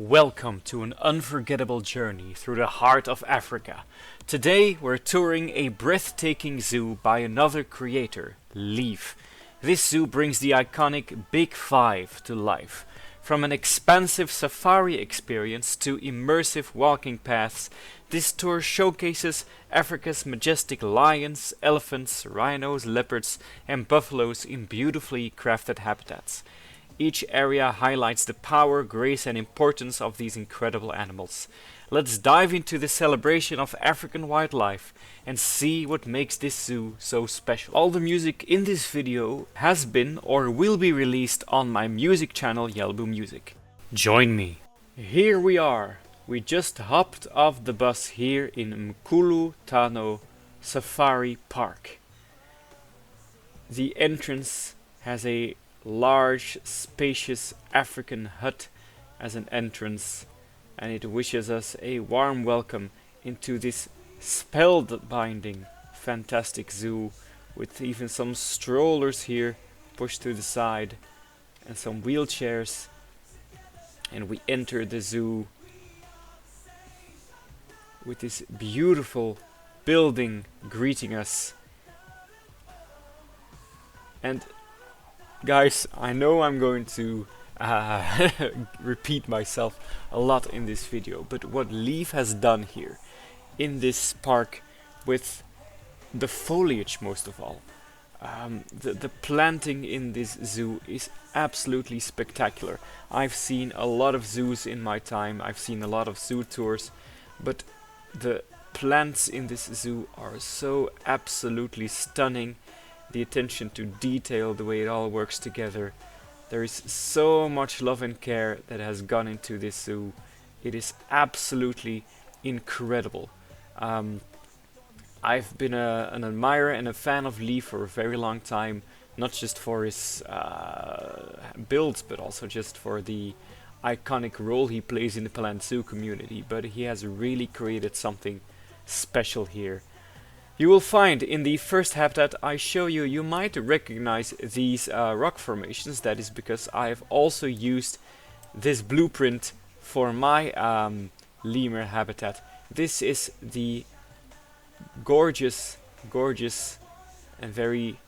Welcome to an unforgettable journey through the heart of Africa. Today we're touring a breathtaking zoo by another creator, Leaf. This zoo brings the iconic Big Five to life. From an expansive safari experience to immersive walking paths, this tour showcases Africa's majestic lions, elephants, rhinos, leopards and buffaloes in beautifully crafted habitats. Each area highlights the power, grace and importance of these incredible animals. Let's dive into the celebration of African wildlife and see what makes this zoo so special. All the music in this video has been or will be released on my music channel Yelbu Music. Join me. Here we are. We just hopped off the bus here in Mkulu, Tano Safari Park. The entrance has a large, spacious African hut as an entrance, and it wishes us a warm welcome into this spellbinding, fantastic zoo, with even some strollers here pushed to the side and some wheelchairs. And we enter the zoo with this beautiful building greeting us. And guys, I know I'm going to repeat myself a lot in this video, but what Leaf has done here in this park with the foliage, most of all, the planting in this zoo is absolutely spectacular. I've seen a lot of zoos in my time, I've seen a lot of zoo tours, but the plants in this zoo are so absolutely stunning. The attention to detail, the way it all works together. There is so much love and care that has gone into this zoo. It is absolutely incredible. I've been an admirer and a fan of Lee for a very long time, not just for his builds, but also just for the iconic role he plays in the plant zoo community. But he has really created something special here. You will find in the first habitat I show you, you might recognize these rock formations. That is because I've also used this blueprint for my lemur habitat. This is the gorgeous and very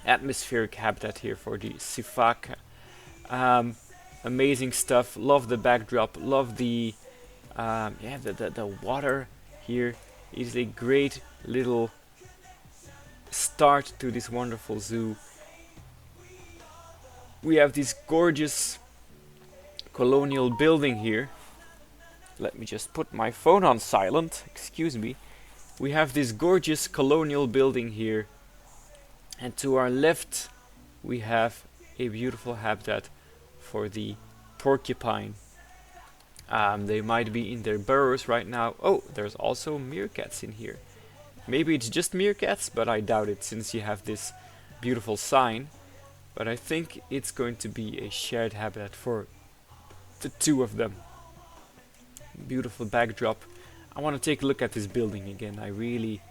atmospheric habitat here for the sifaka. Amazing stuff. Love the backdrop. Love the the water here. It is a great little start to this wonderful zoo. We have this gorgeous colonial building here. Let me just put my phone on silent, excuse me. We have this gorgeous colonial building here, and to our left we have a beautiful habitat for the porcupine. They might be in their burrows right now. Oh, there's also meerkats in here. Maybe it's just meerkats, but I doubt it since you have this beautiful sign. But I think it's going to be a shared habitat for the two of them. Beautiful backdrop. I want to take a look at this building again. I really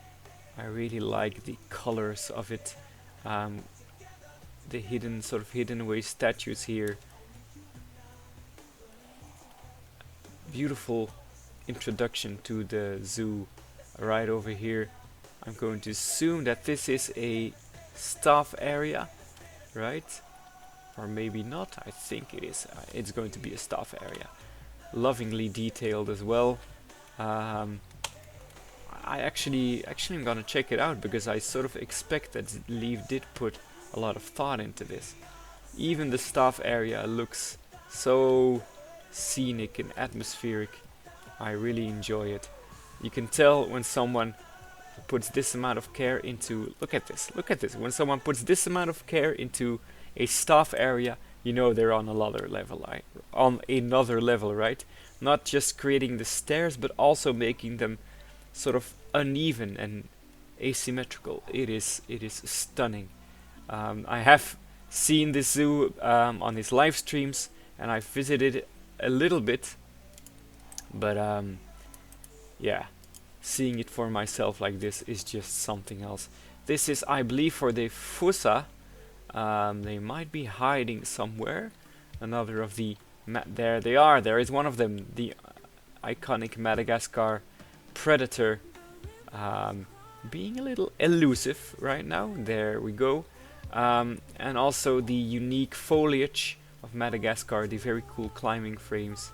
like the colors of it. The hidden away statues here. Beautiful introduction to the zoo right over here. I'm going to assume that this is a staff area, right? Or maybe not. I think it is. It's going to be a staff area. Lovingly detailed as well. I actually am gonna check it out because I sort of expect that Leaf did put a lot of thought into this. Even the staff area looks so scenic and atmospheric. I really enjoy it. You can tell when someone puts this amount of care into, look at this, when someone puts this amount of care into a staff area, you know they're on another level, right? Not just creating the stairs, but also making them sort of uneven and asymmetrical. It is stunning. I have seen this zoo on his live streams, and I visited a little bit, but yeah, seeing it for myself like this is just something else. This is, I believe, for the Fusa. They might be hiding somewhere. Another of the There they are. There is one of them, the iconic Madagascar predator, being a little elusive right now. There we go. And also the unique foliage of Madagascar, the very cool climbing frames,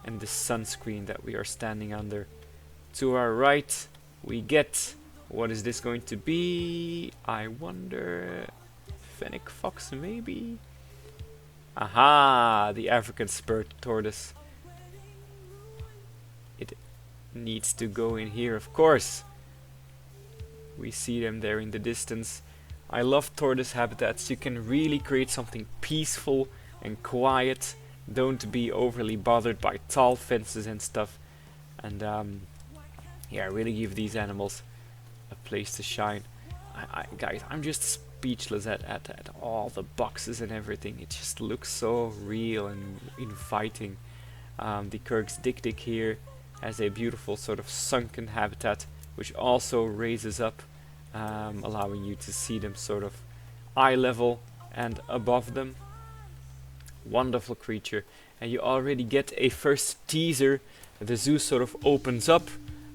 and the sunscreen that we are standing under. To our right, we get, what is this going to be? I wonder, fennec fox maybe? Aha, the African spurred tortoise. It needs to go in here, of course. We see them there in the distance. I love tortoise habitats. You can really create something peaceful and quiet. Don't be overly bothered by tall fences and stuff. And yeah, really give these animals a place to shine. Guys, I'm just speechless at all the boxes and everything. It just looks so real and inviting. The Kirk's Dik here has a beautiful sort of sunken habitat, which also raises up, allowing you to see them sort of eye level and above them. Wonderful creature. And you already get a first teaser. The zoo sort of opens up.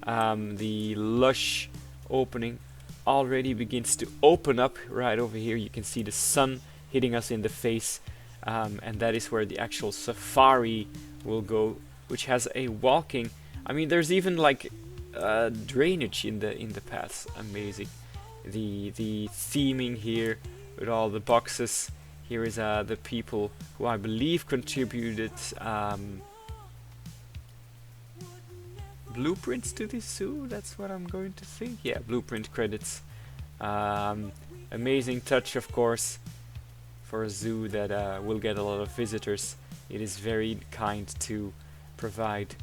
The lush opening already begins to open up right over here. You can see the sun hitting us in the face, and that is where the actual safari will go, which has a walking. I mean, there's even like drainage in the paths. Amazing. The theming here with all the boxes. Here is the people who I believe contributed blueprints to this zoo. That's what I'm going to think. Yeah, blueprint credits. Amazing touch, of course, for a zoo that will get a lot of visitors. It is very kind to provide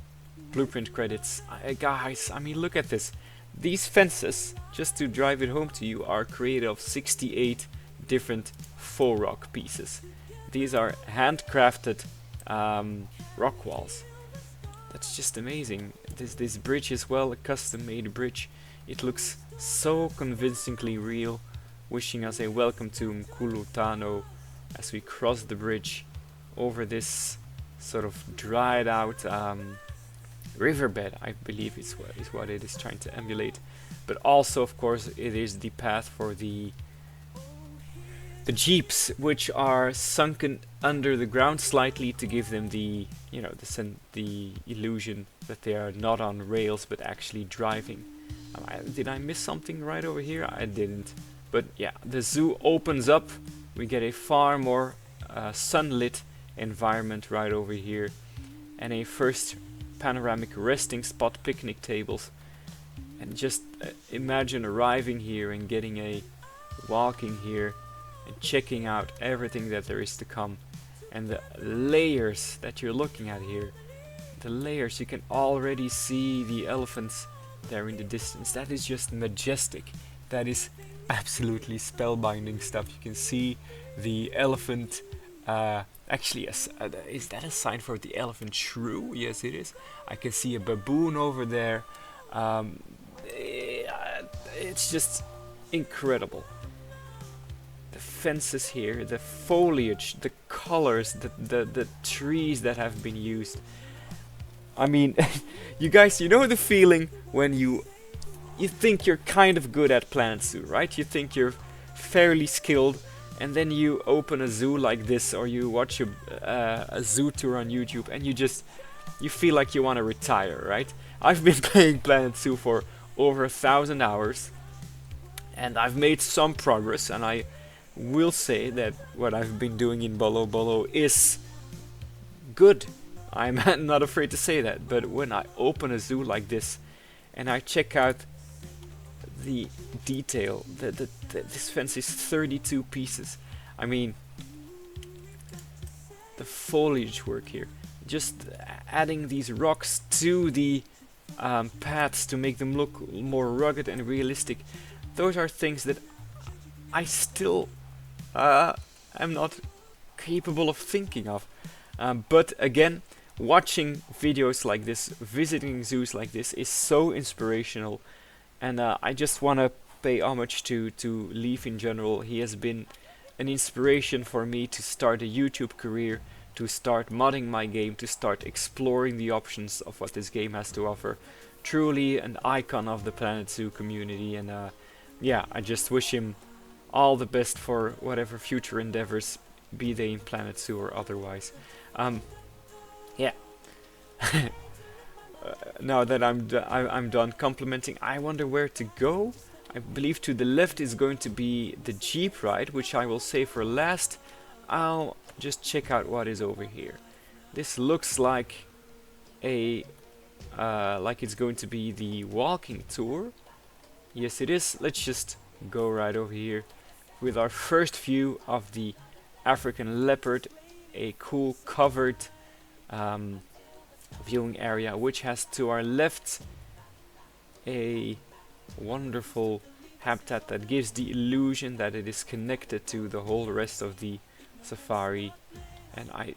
blueprint credits. Guys, I mean, look at this. These fences, just to drive it home to you, are created of 68 different faux rock pieces. These are handcrafted rock walls. That's just amazing. This bridge as well, a custom-made bridge. It looks so convincingly real, wishing us a welcome to Mkulu, Tano, as we cross the bridge over this sort of dried out riverbed, I believe is what it is trying to emulate. But also, of course, it is the path for the jeeps, which are sunken under the ground slightly to give them the, you know, the illusion that they are not on rails but actually driving. Did I miss something right over here? I didn't. But yeah, the zoo opens up. We get a far more sunlit environment right over here, and a first panoramic resting spot, picnic tables. And just imagine arriving here and getting a walking here and checking out everything that there is to come, and the layers that you're looking at here. The layers, you can already see the elephants there in the distance. That is just majestic. That is absolutely spellbinding stuff. You can see the elephant. Actually, is that a sign for the elephant shrew? Yes, it is. I can see a baboon over there. It's just incredible. The fences here, the foliage, the colors, the trees that have been used. I mean, you guys, you know the feeling when you think you're kind of good at Planet Zoo, right? You think you're fairly skilled, and then you open a zoo like this, or you watch a zoo tour on YouTube, and you feel like you want to retire, right? I've been playing Planet Zoo for over 1,000 hours, and I've made some progress, and I will say that what I've been doing in Bolo Bolo is good. I'm not afraid to say that. But when I open a zoo like this and I check out the detail, this fence is 32 pieces. I mean, the foliage work here, just adding these rocks to the paths to make them look more rugged and realistic. Those are things that I still am not capable of thinking of. But again, watching videos like this, visiting zoos like this is so inspirational, and I just want to pay homage to Leaf in general. He has been an inspiration for me to start a YouTube career, to start modding my game, to start exploring the options of what this game has to offer. Truly an icon of the Planet Zoo community, and yeah, I just wish him all the best for whatever future endeavors, be they in Planet Zoo or otherwise. Yeah. Now that I'm done complimenting, I wonder where to go. I believe to the left is going to be the Jeep ride, which I will save for last. I'll just check out what is over here. This looks like a like it's going to be the walking tour. Yes, it is. Let's just go right over here with our first view of the African leopard, a cool covered viewing area, which has to our left a wonderful habitat that gives the illusion that it is connected to the whole rest of the safari. And I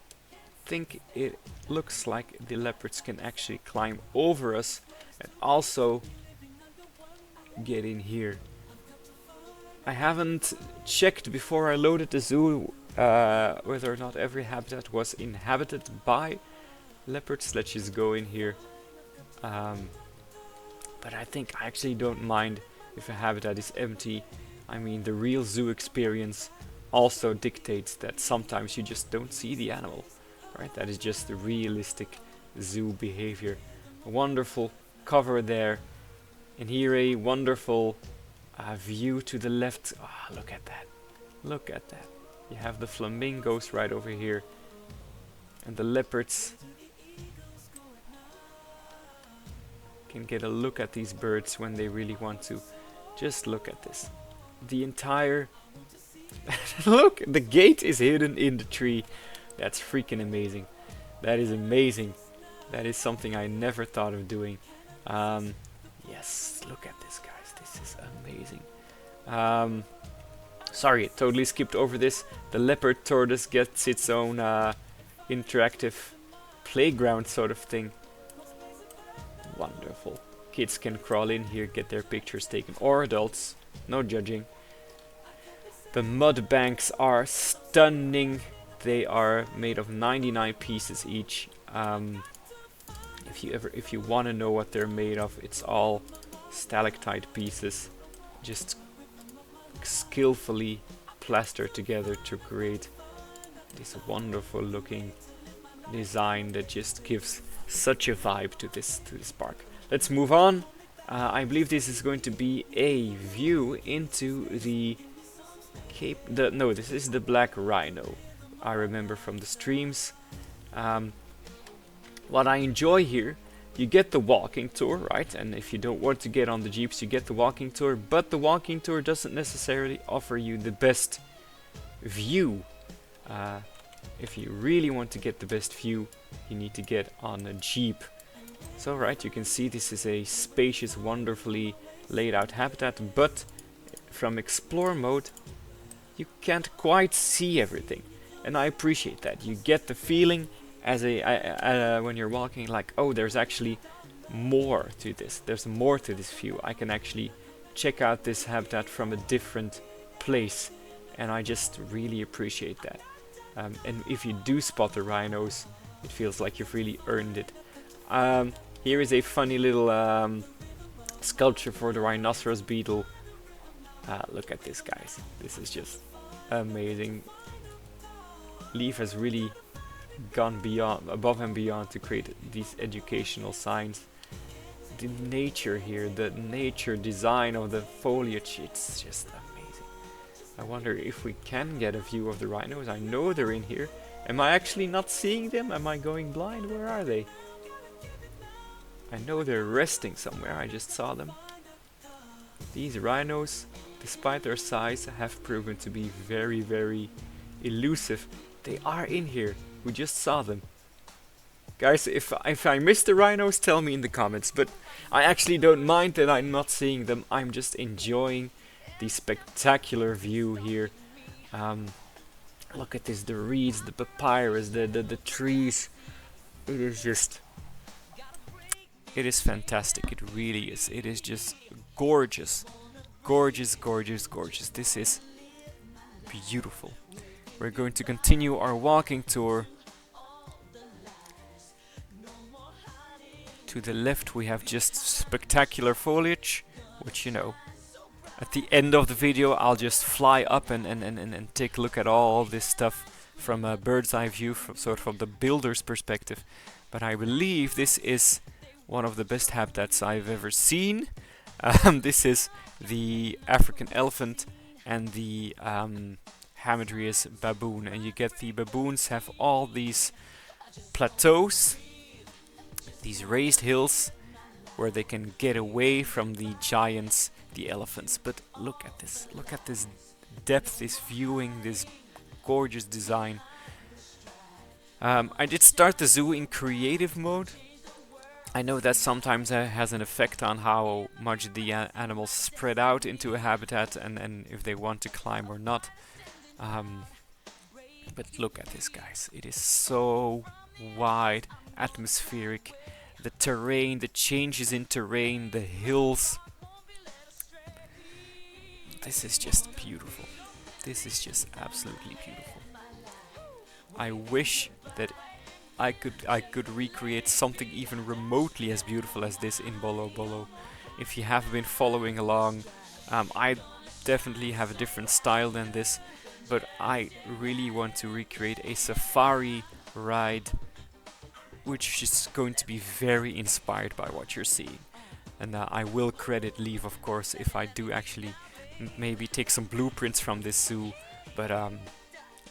think it looks like the leopards can actually climb over us and also get in here. I haven't checked before I loaded the zoo whether or not every habitat was inhabited by leopards. Let's just go in here. But I think I actually don't mind if a habitat is empty. I mean, the real zoo experience also dictates that sometimes you just don't see the animal, right? That is just the realistic zoo behavior. A wonderful cover there, and here a wonderful view to the left. Oh, look at that. Look at that. You have the flamingos right over here, and the leopards can get a look at these birds when they really want to. Just look at this. The entire look, the gate is hidden in the tree. That's freaking amazing. That is amazing. That is something I never thought of doing. Yes, look at this, guys. This is amazing. Sorry, totally skipped over this. The leopard tortoise gets its own interactive playground sort of thing. Wonderful. Kids can crawl in here, get their pictures taken, or adults. No judging. The mud banks are stunning. They are made of 99 pieces each. If you want to know what they're made of, it's all stalactite pieces, just skillfully plastered together to create this wonderful looking design that just gives such a vibe to this park. Let's move on. I believe this is going to be a view into the Cape. No, this is the Black Rhino. I remember from the streams. What I enjoy here, you get the walking tour, right? And if you don't want to get on the jeeps, you get the walking tour. But the walking tour doesn't necessarily offer you the best view. If you really want to get the best view, you need to get on a jeep. So right, you can see this is a spacious, wonderfully laid out habitat, but from explore mode you can't quite see everything, and I appreciate that. You get the feeling as when you're walking, like, oh, there's actually more to this. There's more to this view. I can actually check out this habitat from a different place, and I just really appreciate that. And if you do spot the rhinos, it feels like you've really earned it. Here is a funny little sculpture for the rhinoceros beetle. Look at this, guys. This is just amazing. Leaf has really gone above and beyond to create these educational signs. The nature here, the nature design of the foliage, it's just amazing. I wonder if we can get a view of the rhinos. I know they're in here. Am I actually not seeing them? Am I going blind? Where are they? I know they're resting somewhere. I just saw them. These rhinos, despite their size, have proven to be very, very elusive. They are in here. We just saw them. Guys, if I missed the rhinos, tell me in the comments. But I actually don't mind that I'm not seeing them. I'm just enjoying the spectacular view here. Look at this, the reeds, the papyrus, the trees. It is just... it is fantastic. It really is. It is just gorgeous. Gorgeous, gorgeous, gorgeous. This is beautiful. We're going to continue our walking tour To the left we have just spectacular foliage, which, you know, at the end of the video I'll just fly up and take a look at all this stuff from a bird's eye view, sort of from the builder's perspective. But I believe this is one of the best habitats I've ever seen. This is the African elephant and the Hamadryas baboon, and you get the baboons have all these plateaus, these raised hills where they can get away from the giants, the elephants. But look at this depth, this viewing, this gorgeous design. I did start the zoo in creative mode. I know that sometimes has an effect on how much the animals spread out into a habitat and if they want to climb or not. But look at this, guys. It is so wide, atmospheric. The terrain, the changes in terrain, the hills. This is just beautiful. This is just absolutely beautiful. I wish that I could recreate something even remotely as beautiful as this in Bolo Bolo. If you have been following along, I definitely have a different style than this, but I really want to recreate a safari ride which is going to be very inspired by what you're seeing. And I will credit Leaf, of course, if I do actually maybe take some blueprints from this zoo. But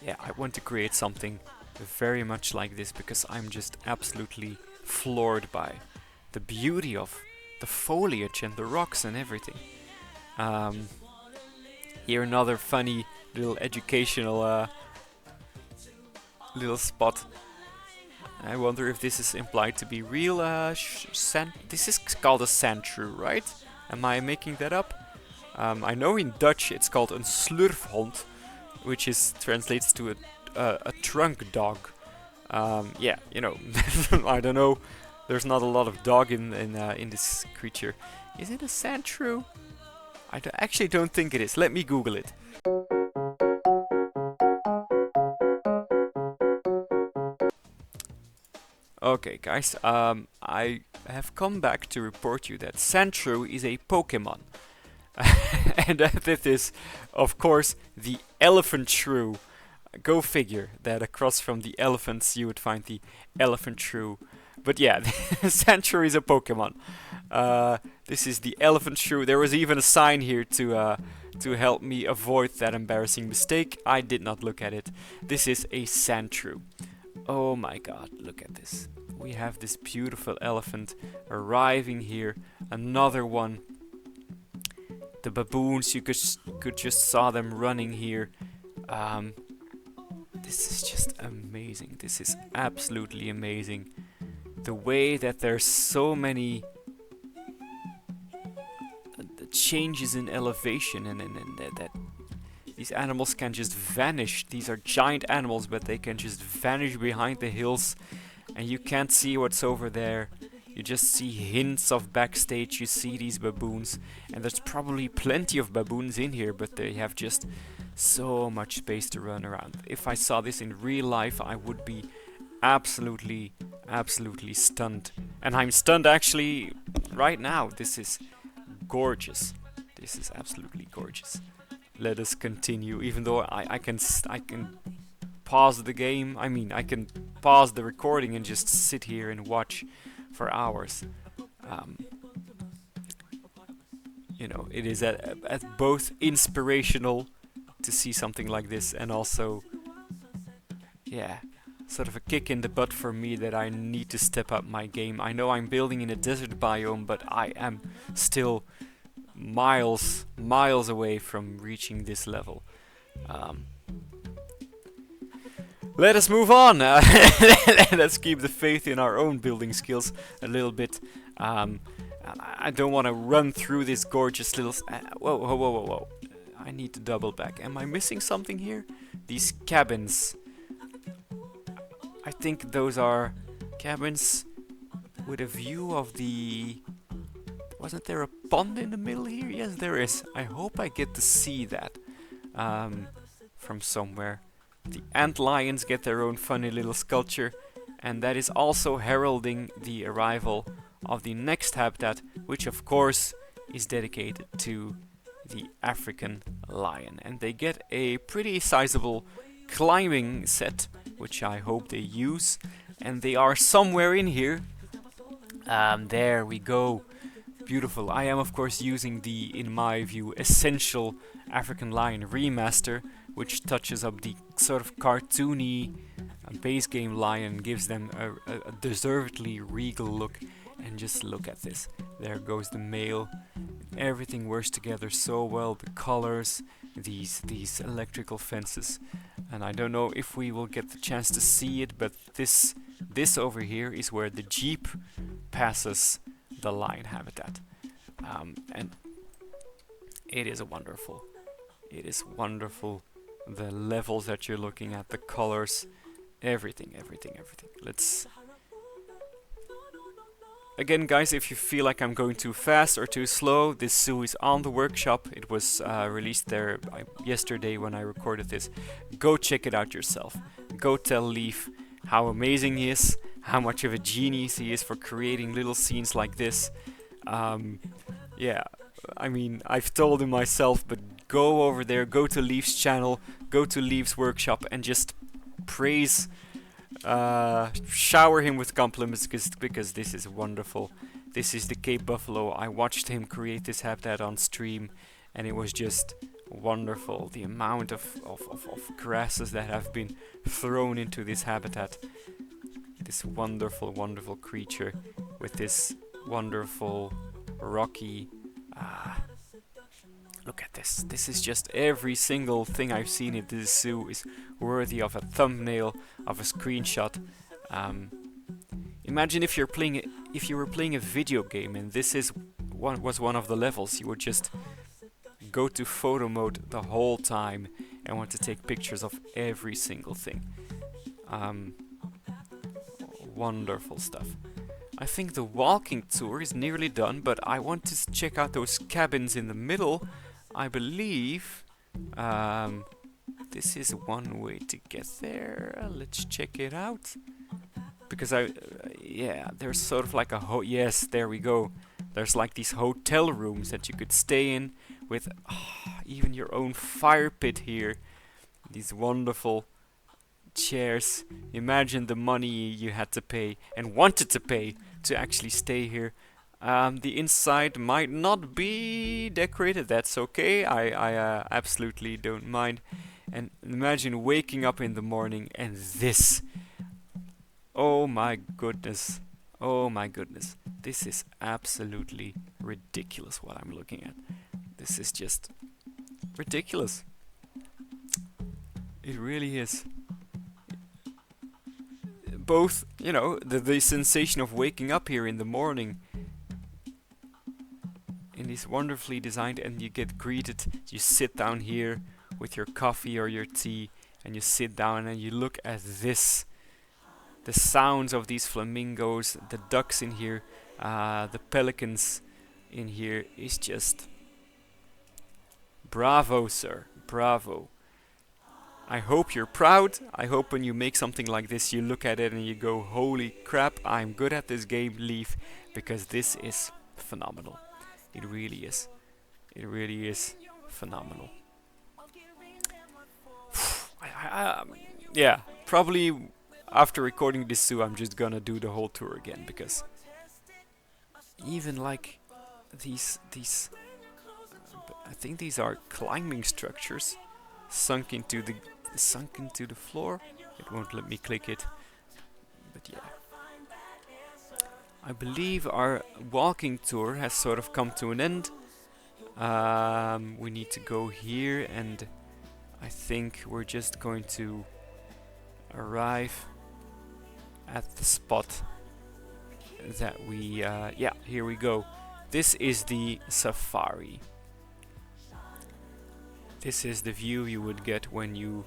yeah, I want to create something very much like this because I'm just absolutely floored by the beauty of the foliage and the rocks and everything. Here another funny little educational little spot. I wonder if this is implied to be real sand. This is called a sand shrew, right? Am I making that up? I know in Dutch it's called een slurfhond, which translates to a trunk dog. Yeah, you know, I don't know. There's not a lot of dog in this creature. Is it a sand shrew? I actually don't think it is. Let me Google it. Okay, guys, I have come back to report you that Sandshrew is a Pokemon. And that is, of course, the elephant shrew. Go figure that across from the elephants you would find the elephant shrew. But yeah, Sandshrew is a Pokemon. This is the elephant shrew. There was even a sign here to help me avoid that embarrassing mistake. I did not look at it. This is a Sandshrew. Oh my god, look at this. We have this beautiful elephant arriving here. Another one. The baboons, you could just saw them running here. This is just amazing. This is absolutely amazing. The way that there's so many changes in elevation and that these animals can just vanish. These are giant animals, but they can just vanish behind the hills and you can't see what's over there. You just see hints of backstage. You see these baboons, and there's probably plenty of baboons in here, but they have just so much space to run around. If I saw this in real life, I would be absolutely stunned. And I'm stunned actually right now. This is gorgeous. This is absolutely gorgeous. Let us continue, even though I can pause the game. I mean, I can pause the recording and just sit here and watch for hours. You know, it is at both inspirational to see something like this and also, yeah, sort of a kick in the butt for me that I need to step up my game. I know I'm building in a desert biome, but I am still miles away from reaching this level. Let us move on. Let's keep the faith in our own building skills a little bit. I don't want to run through this gorgeous little... Whoa. I need to double back. Am I missing something here? These cabins. I think those are cabins with a view of the... Wasn't there a pond in the middle here? Yes, there is. I hope I get to see that from somewhere. The ant lions get their own funny little sculpture, and that is also heralding the arrival of the next habitat, which of course is dedicated to the African lion. And they get a pretty sizable climbing set, which I hope they use. And they are somewhere in here. There we go. Beautiful. I am of course using the, in my view, essential African lion remaster, which touches up the sort of cartoony base game lion, gives them a deservedly regal look. And just look at this. There goes the male. Everything works together so well. The colors, these electrical fences. And I don't know if we will get the chance to see it, but this over here is where the jeep passes the lion habitat. And it is wonderful. It is wonderful. The levels that you're looking at, the colors, everything. Let's... Again, guys, if you feel like I'm going too fast or too slow, this zoo is on the workshop. It was released there yesterday when I recorded this. Go check it out yourself. Go tell Leaf how amazing he is, how much of a genius he is for creating little scenes like this. Yeah, I mean, I've told him myself, but go over there, go to Leaf's channel, go to Leaf's workshop, and just praise, shower him with compliments, because this is wonderful. This is the Cape Buffalo. I watched him create this habitat on stream, and it was just wonderful. The amount of grasses that have been thrown into this habitat. This wonderful, wonderful creature with this wonderful rocky... Look at this. This is just every single thing I've seen in this zoo is worthy of a thumbnail, of a screenshot. Imagine if you were playing a video game and this was one of the levels. You would just go to photo mode the whole time and want to take pictures of every single thing. Wonderful stuff. I think the walking tour is nearly done, but I want to check out those cabins in the middle. I believe this is one way to get there. Let's check it out. Because yeah, there's sort of like a yes, there we go. There's like these hotel rooms that you could stay in with even your own fire pit here. These wonderful chairs. Imagine the money you had to pay and wanted to pay to actually stay here. The inside might not be decorated. That's okay. I absolutely don't mind. And imagine waking up in the morning and this. Oh my goodness. Oh my goodness. This is absolutely ridiculous what I'm looking at. This is just ridiculous. It really is. Both, you know, the sensation of waking up here in the morning in this wonderfully designed, and you get greeted, you sit down here with your coffee or your tea, and you sit down and you look at this. The sounds of these flamingos, the ducks in here, the pelicans in here is just bravo, sir, bravo. I hope you're proud. I hope when you make something like this you look at it and you go, holy crap, I'm good at this game, Leaf, because this is phenomenal. It really is. It really is phenomenal. Yeah, probably after recording this zoo I'm just gonna do the whole tour again, because even like these I think these are climbing structures sunk into the floor. It won't let me click it, but yeah. I believe our walking tour has sort of come to an end. We need to go here, and I think we're just going to arrive at the spot that we yeah, here we go. This is the safari. This is the view you would get when you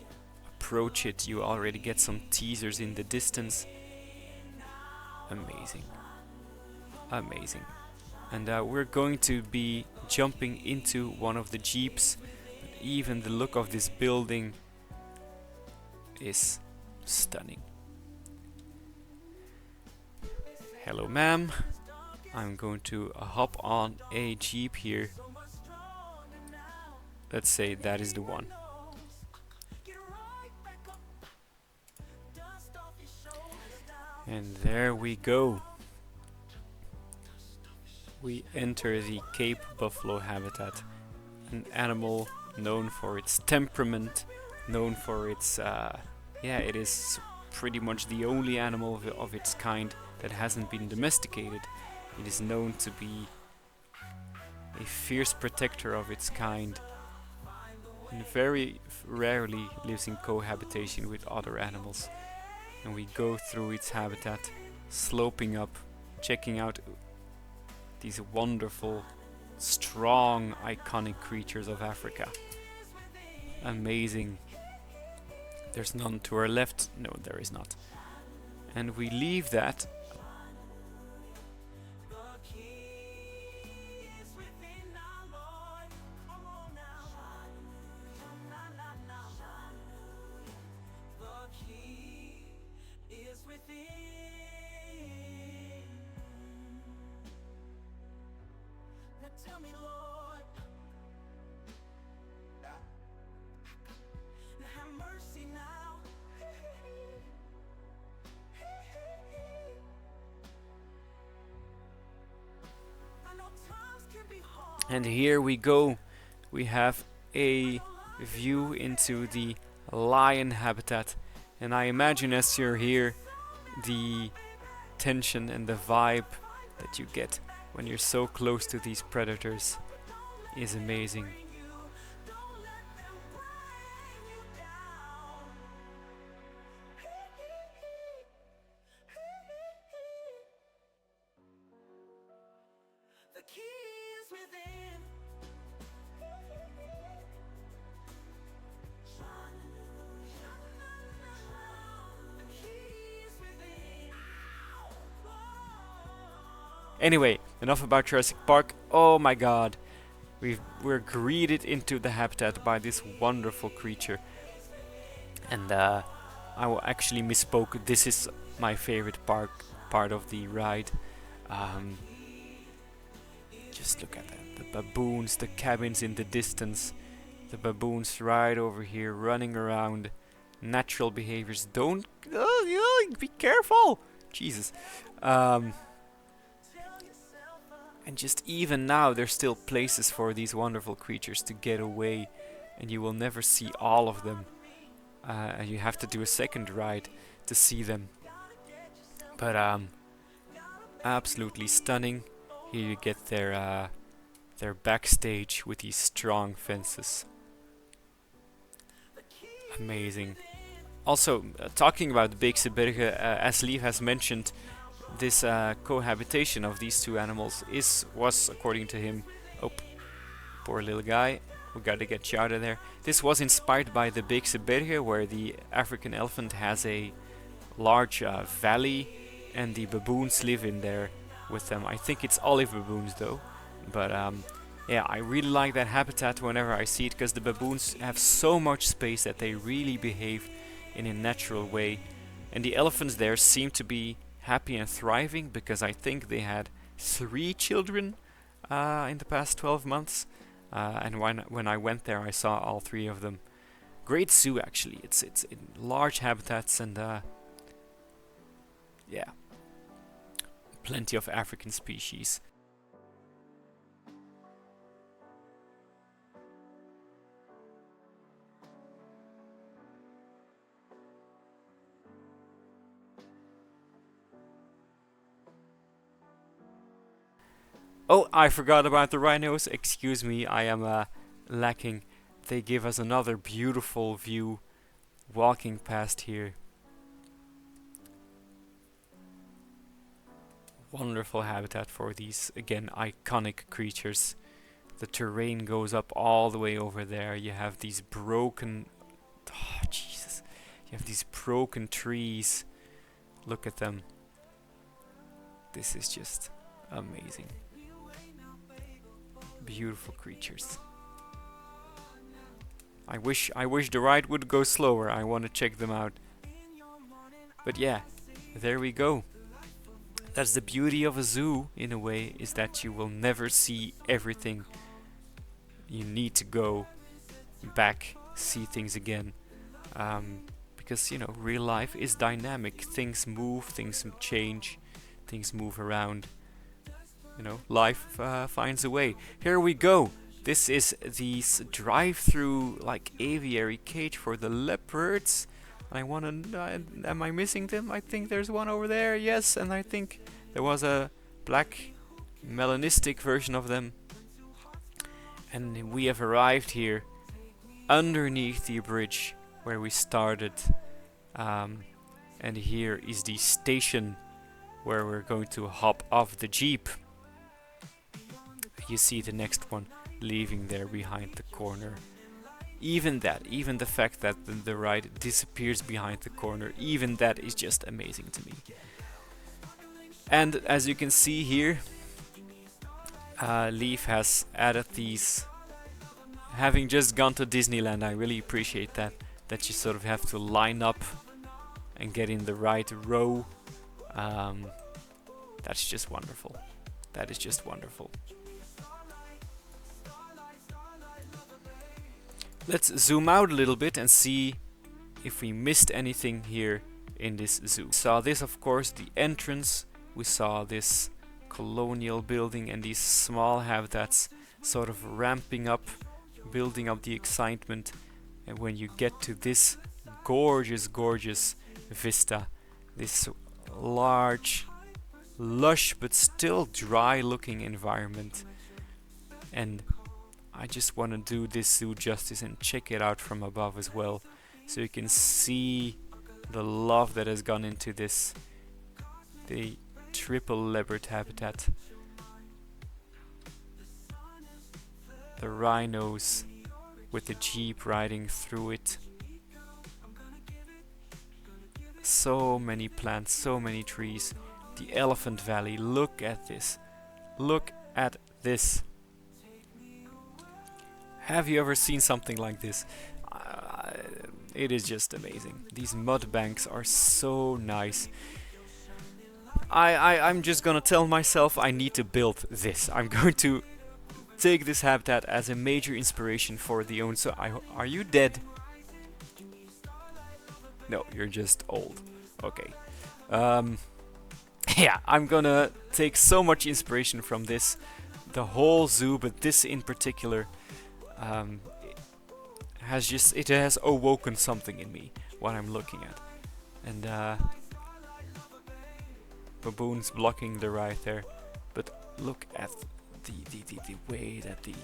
approach it. You already get some teasers in the distance. Amazing. Amazing. And we're going to be jumping into one of the jeeps. But even the look of this building is stunning. Hello, ma'am. I'm going to hop on a jeep here. Let's say that is the one. And there we go. We enter the Cape buffalo habitat, an animal known for its temperament, known for its, it is pretty much the only animal of its kind that hasn't been domesticated. It is known to be a fierce protector of its kind and very rarely lives in cohabitation with other animals. And we go through its habitat, sloping up, checking out these wonderful, strong, iconic creatures of Africa. Amazing. There's none to our left. No, there is not. And we leave that. Tell me, Lord, have mercy now. I know times can be hard. And here we go. We have a view into the lion habitat. And I imagine as you're here, the tension and the vibe that you get when you're so close to these predators is amazing. The key is within. The key is within. Anyway, enough about Jurassic Park. Oh my god. We're greeted into the habitat by this wonderful creature. And I will actually misspoke. This is my favorite part of the ride. Just look at that. The baboons, the cabins in the distance. The baboons right over here running around. Natural behaviors. Don't... be careful! Jesus. And just even now, there's still places for these wonderful creatures to get away, and you will never see all of them. And you have to do a second ride to see them. But absolutely stunning. Here you get their backstage with these strong fences. Amazing. Also, talking about the Beekse as Lief has mentioned, this cohabitation of these two animals was according to him, oh, poor little guy, we gotta get you out of there. This was inspired by the Beekse where the African elephant has a large valley and the baboons live in there with them. I think it's olive baboons though, but yeah, I really like that habitat whenever I see it, because the baboons have so much space that they really behave in a natural way, and the elephants there seem to be happy and thriving, because I think they had 3 children in the past 12 months, and when I went there I saw all 3 of them. Great zoo actually. It's in large habitats, and yeah, plenty of African species. Oh, I forgot about the rhinos. Excuse me, I am lacking. They give us another beautiful view walking past here. Wonderful habitat for these, again, iconic creatures. The terrain goes up all the way over there. You have these broken... Oh, Jesus. You have these broken trees. Look at them. This is just amazing. Beautiful creatures. I wish the ride would go slower. I want to check them out. But yeah, there we go. That's the beauty of a zoo, in a way, is that you will never see everything. You need to go back, see things again. Because, you know, real life is dynamic. Things move, things change, things move around. You know, life finds a way. Here we go. This is the drive-through, like, aviary cage for the leopards. I wanna. Am I missing them? I think there's one over there. Yes, and I think there was a black melanistic version of them. And we have arrived here underneath the bridge where we started. And here is the station where we're going to hop off the jeep. You see the next one leaving there behind the corner. Even the fact that the ride disappears behind the corner, even that is just amazing to me. And as you can see here, Leaf has added these. Having just gone to Disneyland, I really appreciate that you sort of have to line up and get in the right row. That's just wonderful. That is just wonderful. Let's zoom out a little bit and see if we missed anything here in this zoo. We saw this, of course, the entrance. We saw this colonial building and these small habitats sort of ramping up, building up the excitement. And when you get to this gorgeous, gorgeous vista, this large, lush but still dry looking environment. And I just want to do this zoo justice and check it out from above as well, so you can see the love that has gone into this, the triple leopard habitat, the rhinos with the jeep riding through it. So many plants, so many trees. The elephant valley, look at this. Look at this. Have you ever seen something like this? It is just amazing. These mud banks are so nice. I'm just gonna tell myself I need to build this. I'm going to take this habitat as a major inspiration for the own. So are you dead? No, you're just old. Okay. Yeah, I'm gonna take so much inspiration from this. The whole zoo, but this in particular. It has awoken something in me what I'm looking at, and baboons blocking the ride there, but look at the way that the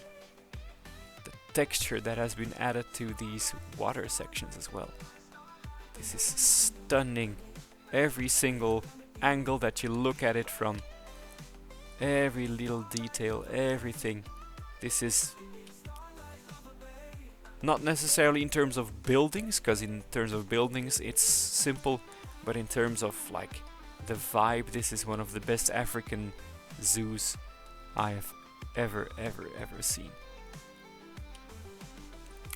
texture that has been added to these water sections as well. This is stunning. Every single angle that you look at it from, every little detail, everything. This is not necessarily in terms of buildings, because in terms of buildings it's simple, but in terms of like the vibe, this is one of the best African zoos I have ever seen.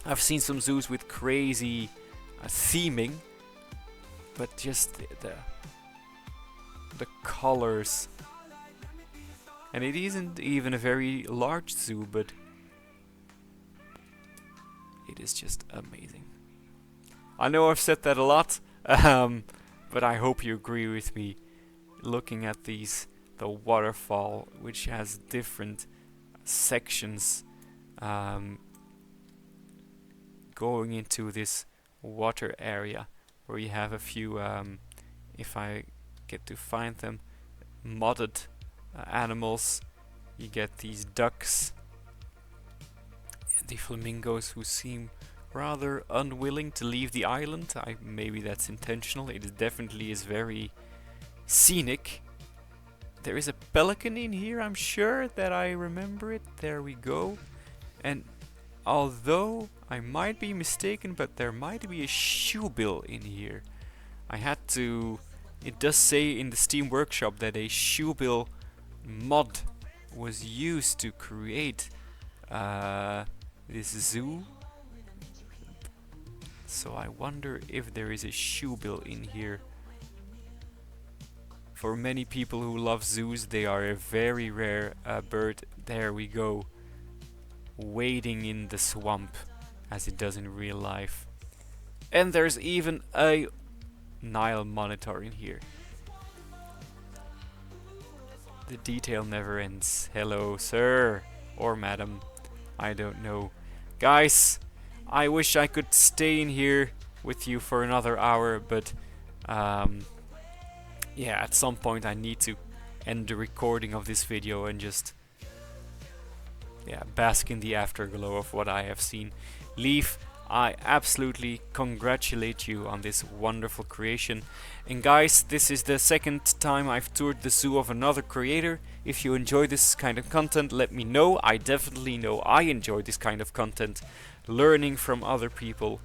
I've seen some zoos with crazy theming, but just the colors, and it isn't even a very large zoo, but it is just amazing. I know I've said that a lot, but I hope you agree with me. Looking at the waterfall, which has different sections, going into this water area, where you have a few, if I get to find them, modded animals. You get these ducks, the flamingos, who seem rather unwilling to leave the island. Maybe that's intentional. It definitely is very scenic. There is a pelican in here, I'm sure that I remember it. There we go. And although I might be mistaken, but there might be a shoebill in here. It does say in the Steam Workshop that a shoebill mod was used to create this zoo. So I wonder if there is a shoebill in here. For many people who love zoos, they are a very rare bird. There we go, wading in the swamp as it does in real life. And there's even a Nile monitor in here. The detail never ends. Hello, sir. Or madam. I don't know. Guys, I wish I could stay in here with you for another hour, but yeah, at some point I need to end the recording of this video and just bask in the afterglow of what I have seen. Leaf, I absolutely congratulate you on this wonderful creation. And guys, this is the second time I've toured the zoo of another creator. If you enjoy this kind of content, let me know. I definitely know I enjoy this kind of content. Learning from other people,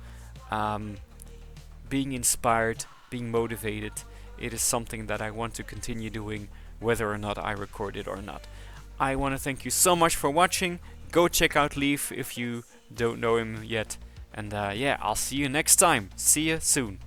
being inspired, being motivated. It is something that I want to continue doing, whether or not I record it or not. I want to thank you so much for watching. Go check out Leaf if you don't know him yet. And yeah, I'll see you next time. See you soon.